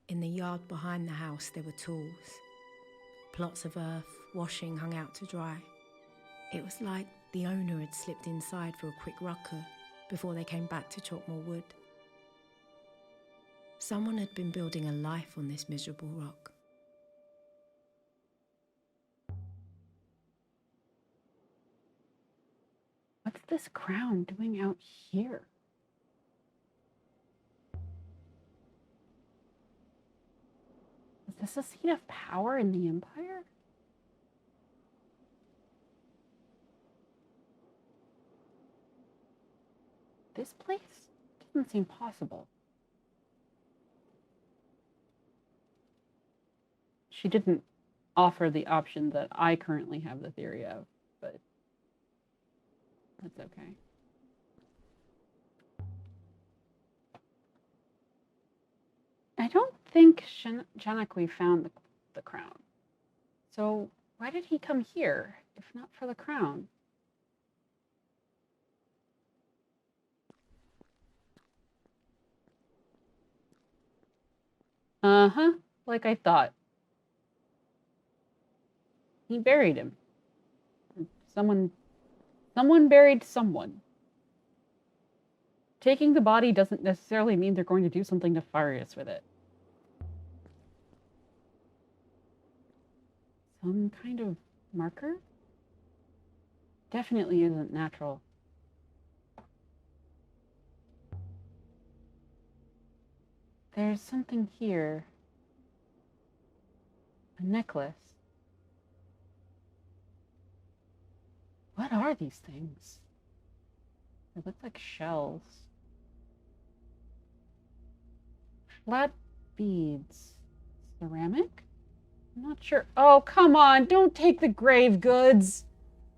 In the yard behind the house there were tools. Plots of earth, washing hung out to dry. It was like the owner had slipped inside for a quick rucker before they came back to chop more wood. Someone had been building a life on this miserable rock. What's this crown doing out here? Is this a seat of power in the Empire? This place doesn't seem possible. She didn't offer the option that I currently have the theory of, but that's okay. I don't think Janakwi found the crown. So why did he come here, if not for the crown? Uh-huh, like I thought. He buried him. Someone buried someone. Taking the body doesn't necessarily mean they're going to do something nefarious with it. Some kind of marker? Definitely isn't natural. There's something here. A necklace. What are these things? They look like shells. Flat beads. Ceramic? I'm not sure. Oh, come on. Don't take the grave goods.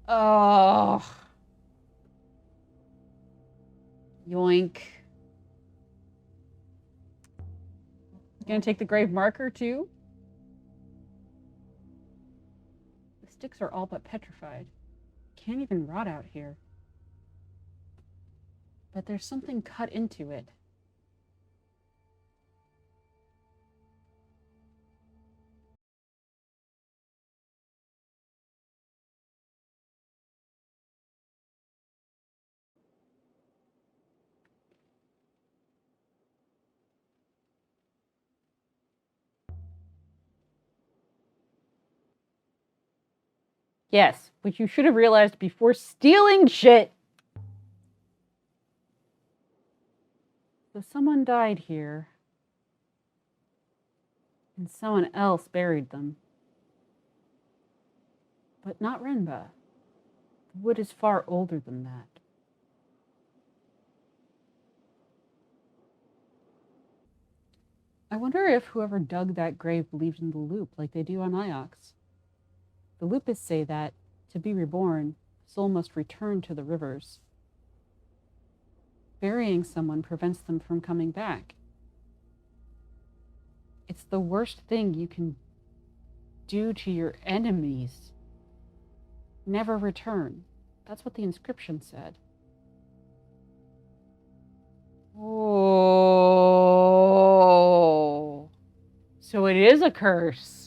Oh. Yoink. You gonna take the grave marker too? The sticks are all but petrified. Can't even rot out here. But there's something cut into it. Yes, which you should have realized before stealing shit. So someone died here. And someone else buried them. But not Renba. The wood is far older than that. I wonder if whoever dug that grave believed in the loop like they do on Iox. The Lupists say that, to be reborn, soul must return to the rivers. Burying someone prevents them from coming back. It's the worst thing you can do to your enemies. Never return. That's what the inscription said. Oh. So it is a curse.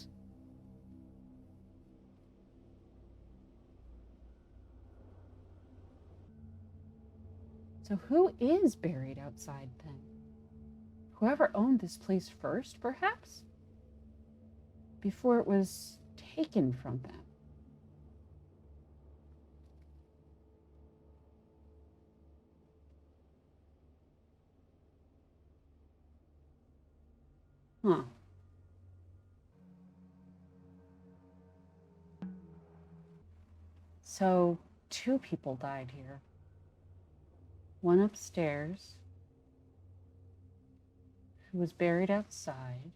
So who is buried outside then? Whoever owned this place first, perhaps? Before it was taken from them. Huh. So 2 people died here. One upstairs, who was buried outside,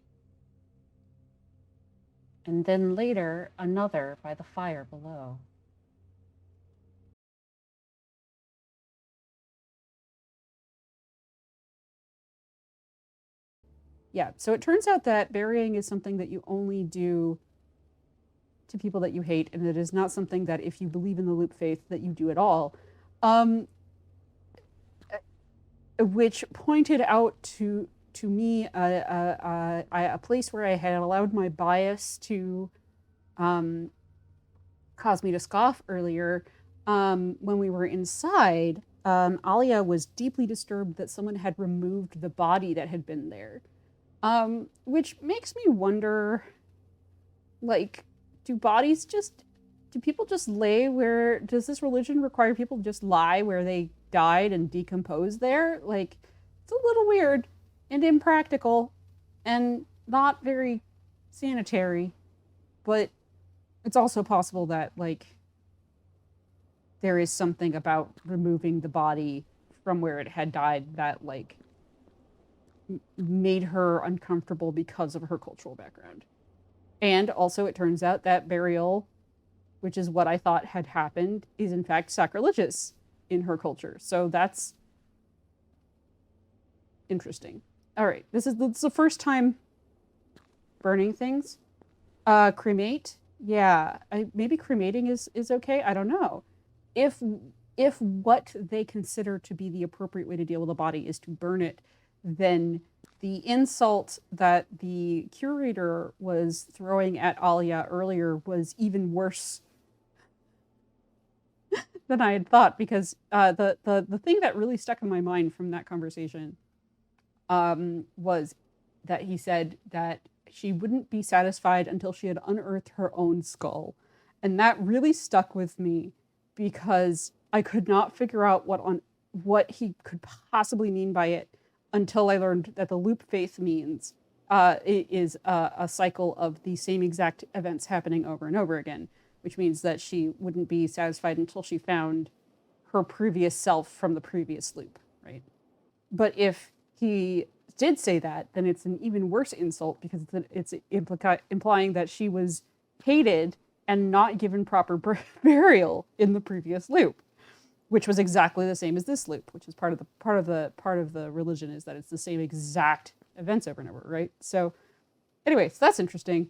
and then later another by the fire below. Yeah, so it turns out that burying is something that you only do to people that you hate, and it is not something that, if you believe in the loop faith, that you do at all. Which pointed out to to me a place where I had allowed my bias to cause me to scoff earlier. When we were inside, Aliya was deeply disturbed that someone had removed the body that had been there, which makes me wonder, like, do people just lay where, does this religion require people to just lie where they died and decompose there? Like, it's a little weird and impractical and not very sanitary, but it's also possible that, like, there is something about removing the body from where it had died that, like, made her uncomfortable because of her cultural background. And also, it turns out that burial, which is what I thought had happened, is in fact sacrilegious in her culture. So that's interesting. All right, this is the first time burning things. Cremate, yeah, maybe cremating is okay. I don't know. If what they consider to be the appropriate way to deal with a body is to burn it, then the insult that the curator was throwing at Aliya earlier was even worse than I had thought, because the thing that really stuck in my mind from that conversation was that he said that she wouldn't be satisfied until she had unearthed her own skull. And that really stuck with me because I could not figure out what he could possibly mean by it until I learned that the loop faith means it is a cycle of the same exact events happening over and over again, which means that she wouldn't be satisfied until she found her previous self from the previous loop, right? But if he did say that, then it's an even worse insult, because it's implying that she was hated and not given proper burial in the previous loop, which was exactly the same as this loop, which is part of the religion, is that it's the same exact events over and over, right? So anyway, so that's interesting.